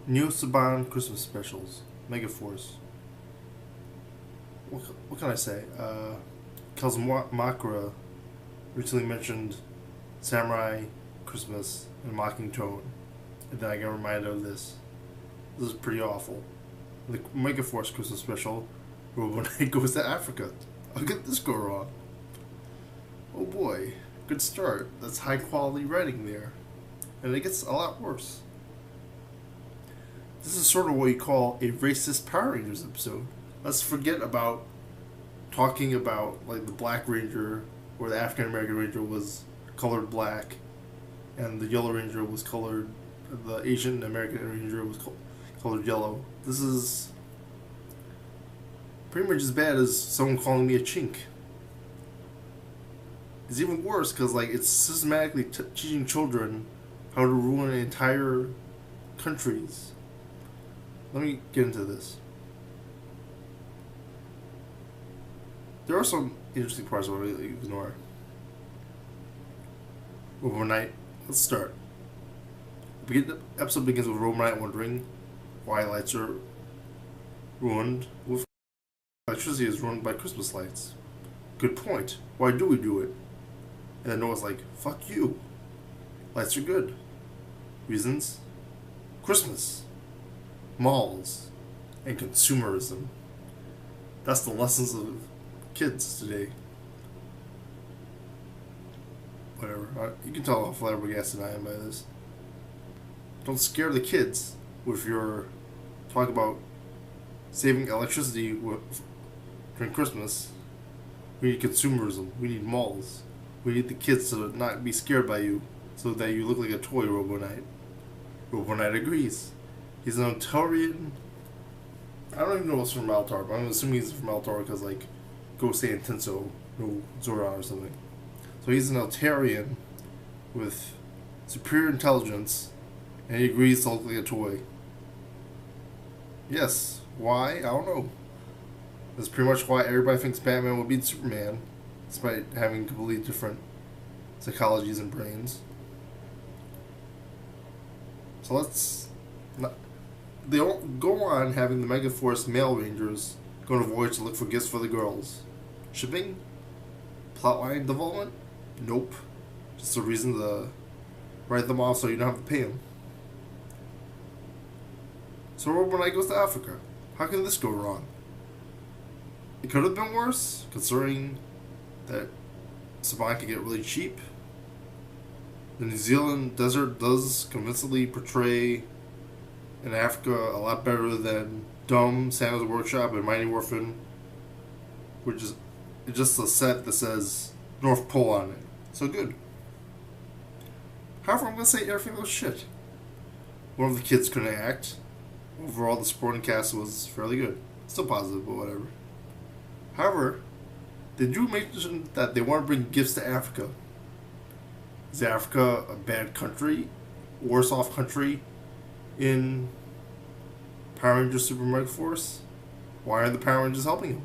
New Saban Christmas specials. Mega Force. What can I say? Kels Makra recently mentioned Samurai Christmas in a mocking tone. And then I got reminded of this. This is pretty awful. The Mega Force Christmas special, RoboKnight goes to Africa. How could this go wrong? Oh boy, good start. That's high quality writing there. And it gets a lot worse. This is sort of what you call a racist Power Rangers episode. Let's forget about talking about like the Black Ranger or the African American Ranger was colored black and the Yellow Ranger was colored, the Asian American Ranger was colored yellow. This is pretty much as bad as someone calling me a chink. It's even worse because like it's systematically teaching children how to ruin entire countries. Let me get into this. There are some interesting parts I want to ignore. RoboKnight. Let's start. The episode begins with RoboKnight wondering why lights are ruined with electricity is ruined by Christmas lights. Good point. Why do we do it? And then Noah's like, fuck you. Lights are good. Reasons? Christmas. Malls. And consumerism. That's the lessons of kids today. Whatever. You can tell how flabbergasted I am by this. Don't scare the kids with your talk about saving electricity during Christmas. We need consumerism. We need malls. We need the kids to not be scared by you so that you look like a toy, RoboKnight. RoboKnight agrees. He's an Altarian. I don't even know what's from Altar, but I'm assuming he's from Altar because, like, go say Intenso, no Zora or something. So he's an Altarian with superior intelligence, and he agrees to look like a toy. Yes. Why? I don't know. That's pretty much why everybody thinks Batman would beat Superman, despite having completely different psychologies and brains. So let's... They go on having the Mega Force male rangers go on a voyage to look for gifts for the girls. Shipping? Plotline development? Nope. Just a reason to write them off so you don't have to pay them. So RoboKnight goes to Africa. How can this go wrong? It could have been worse, considering that Saban can get really cheap. The New Zealand desert does convincingly portray in Africa a lot better than dumb Santa's Workshop and Mighty Morphin, which is just a set that says North Pole on it. So good. However, I'm going to say everything was shit. One of the kids couldn't act. Overall, the supporting cast was fairly good. Still positive, but whatever. However, they do mention that they want to bring gifts to Africa. Is Africa a bad country? Worse off country in Power Rangers Super Mega Force? Why are the Power Rangers helping him?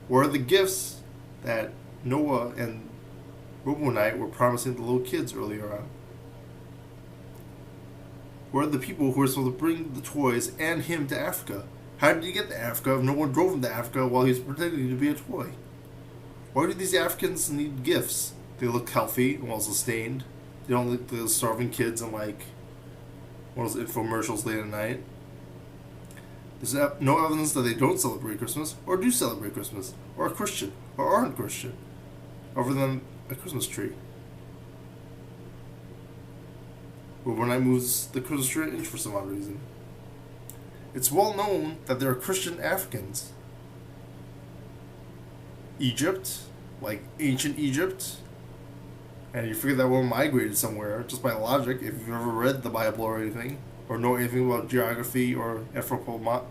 Where are the gifts that Noah and RoboKnight were promising the little kids earlier on? Where are the people who were supposed to bring the toys and him to Africa? How did he get to Africa if no one drove him to Africa while he was pretending to be a toy? Why do these Africans need gifts? They look healthy and well sustained. They don't look like the starving kids in like one of those infomercials late at night. There's no evidence that they don't celebrate Christmas, or do celebrate Christmas, or are Christian, or aren't Christian, other than a Christmas tree. RoboKnight moves the Christmas tree an inch for some odd reason. It's well known that there are Christian Africans. Egypt, like ancient Egypt, and you figure that one migrated somewhere just by logic if you've ever read the Bible or anything, or know anything about geography or anthropomology.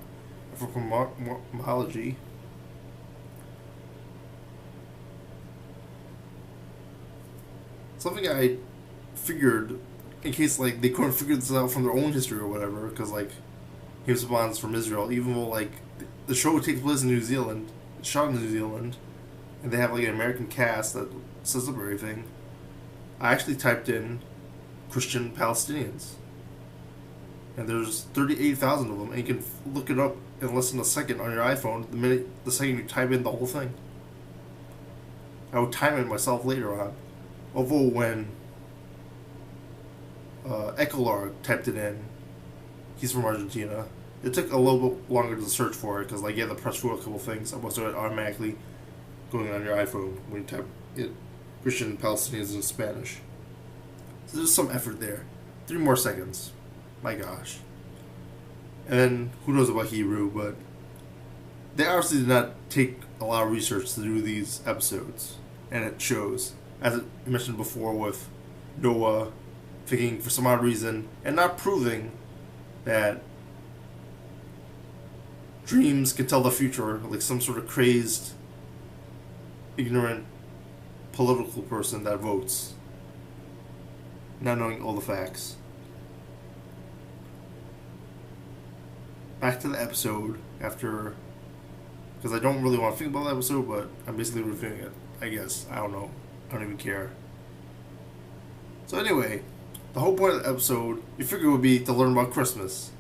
Something I figured in case like they couldn't figure this out from their own history or whatever, because like Saban's from Israel, even though like the show takes place in New Zealand, it's shot in New Zealand, and they have like an American cast that says up everything. I actually typed in Christian Palestinians. and there's 38,000 of them, and you can look it up in less than a second on your iPhone. The second you type in the whole thing. I would time it myself later on. Although when Ecolar typed it in, he's from Argentina. It took a little bit longer to search for it because, like, you had to press for a couple things. I wasn't automatically going on your iPhone when you type it Christian Palestinians in Spanish. So there's some effort there. 3 more seconds. My gosh. And then, who knows about Hebrew, but they obviously did not take a lot of research to do these episodes. And it shows. As I mentioned before with Noah thinking for some odd reason and not proving that dreams can tell the future, like some sort of crazed, ignorant political person that votes, not knowing all the facts. Back to the episode after, because I don't really want to think about the episode, but I'm basically reviewing it, I guess. I don't know. I don't even care. So anyway, the whole point of the episode, you figure, would be to learn about Christmas.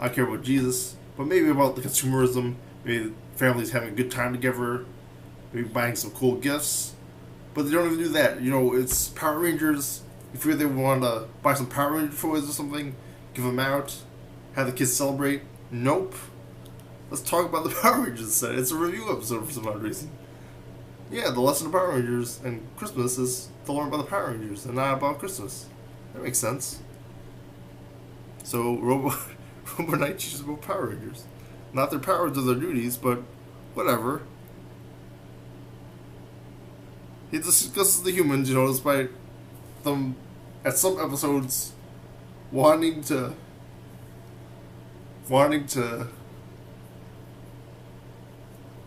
I don't care about Jesus, but maybe about the consumerism, maybe families having a good time together, maybe buying some cool gifts. But they don't even do that. You know, it's Power Rangers. You figure they want to buy some Power Ranger toys or something, give them out, have the kids celebrate. Nope. Let's talk about the Power Rangers instead. It's a review episode for some odd reason. Yeah, the lesson of Power Rangers and Christmas is to learn about the Power Rangers and not about Christmas. That makes sense. So, RoboKnight teaches about Power Rangers. Not their powers or their duties, but whatever. He discusses the humans, you know, despite them, at some episodes, wanting to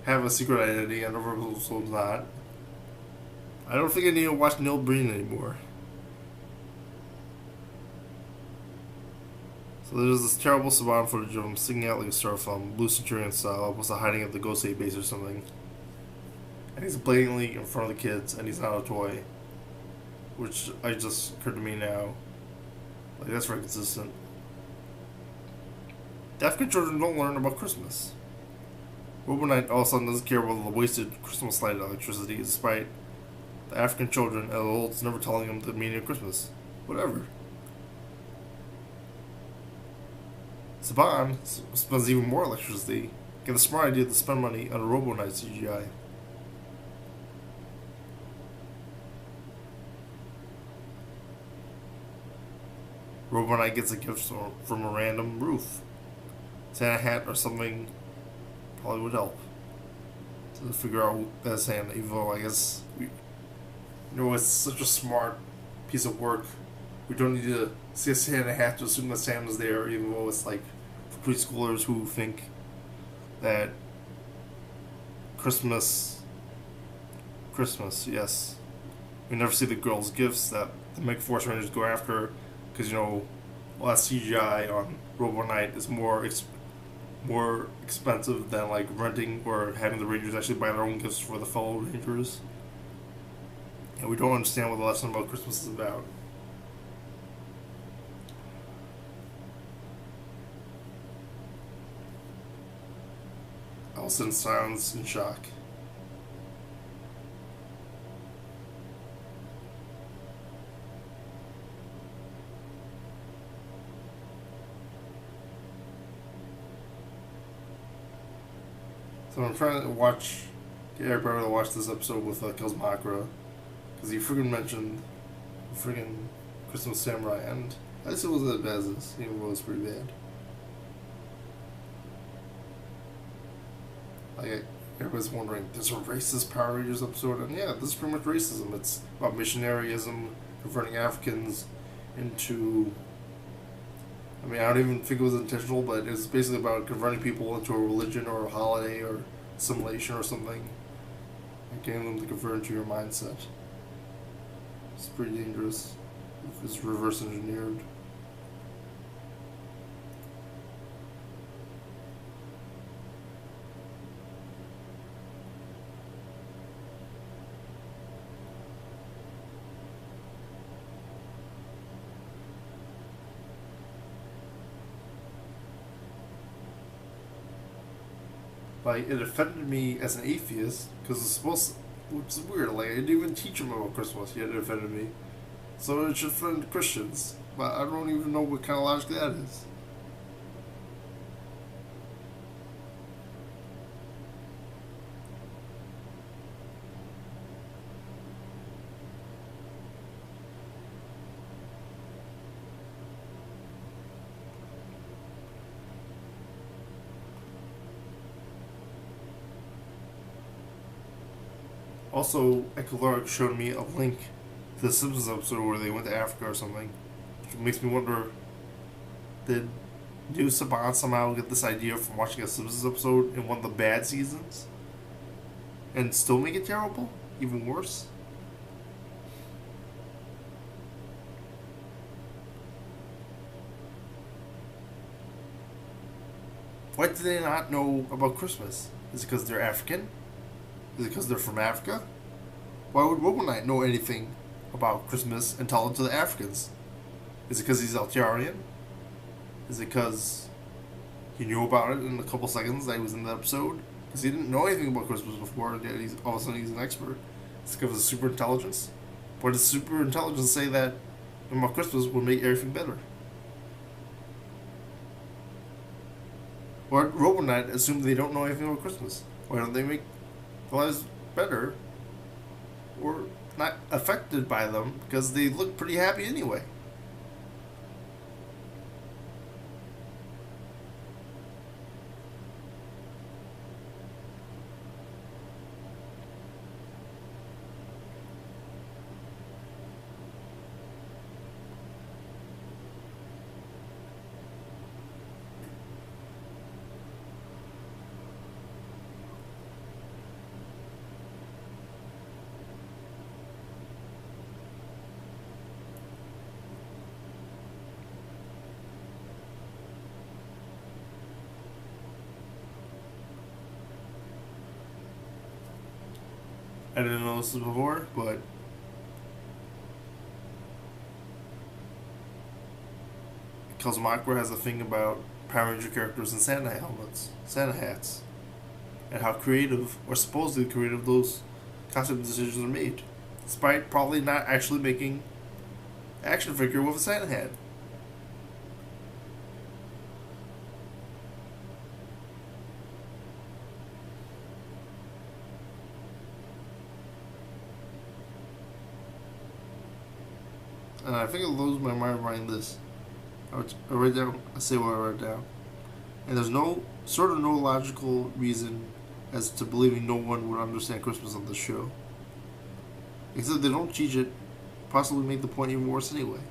have a secret identity, and other episodes not. I don't think I need to watch Neil Breen anymore. So there's this terrible Saban footage of him singing out like a star film, Blue Centurion style, almost hiding at the Ghost Aid base or something. And he's blatantly in front of the kids, and he's not a toy. Which I just occurred to me now. Like, that's very consistent. The African children don't learn about Christmas. RoboKnight all of a sudden doesn't care about the wasted Christmas light electricity, despite the African children and adults never telling him the meaning of Christmas. Whatever. Saban spends even more electricity, get the smart idea to spend money on a RoboKnight CGI. RoboKnight gets a gift from a random roof. Santa hat or something probably would help to figure out that Santa, even though I guess it's such a smart piece of work. We don't need to see a Santa hat to assume that Santa's there, even though it's like for preschoolers who think that Christmas, yes. We never see the girls' gifts that the Mega Force Rangers go after, because, less CGI on RoboKnight is more expensive than like renting or having the Rangers actually buy their own gifts for the fellow Rangers. And we don't understand what the lesson about Christmas is about. Allison sounds in shock. So I'm trying to get everybody to watch this episode with Kills Makra, because he friggin' mentioned friggin' Christmas Samurai, and at least it wasn't as bad as this, even though it was pretty bad. Like, everybody's wondering, there's a racist Power Rangers episode, and yeah, this is pretty much racism. It's about missionaryism, converting Africans into... I don't even think it was intentional, but it's basically about converting people into a religion or a holiday or assimilation or something, and getting them to convert into your mindset. It's pretty dangerous if it's reverse engineered. Like, it offended me as an atheist, because it's supposed to, which is weird. Like, I didn't even teach him about Christmas, yet it offended me. So it should offend Christians. But I don't even know what kind of logic that is. Also, Echoloric showed me a link to the Simpsons episode where they went to Africa or something. Which makes me wonder, did New Saban somehow get this idea from watching a Simpsons episode in one of the bad seasons? And still make it terrible? Even worse? Why do they not know about Christmas? Is it because they're African? Is it because they're from Africa? Why would RoboKnight know anything about Christmas and tell it to the Africans? Is it because he's Altarian? Is it because he knew about it in a couple seconds that he was in the episode? Because he didn't know anything about Christmas before, and yet all of a sudden he's an expert. It's because of his super intelligence? Why does super intelligence say that about Christmas would make everything better? Or RoboKnight assume they don't know anything about Christmas? Why don't they make lives better or not affected by them, because they look pretty happy anyway? I didn't know this before, but Cosmocra has a thing about Power Ranger characters and Santa helmets, Santa hats, and how creative, or supposedly creative, those costume decisions are made, despite probably not actually making an action figure with a Santa hat. And I think I lose my mind writing this. I write down, I say what I write down. And there's no logical reason as to believing no one would understand Christmas on this show. Except they don't teach it, possibly make the point even worse anyway.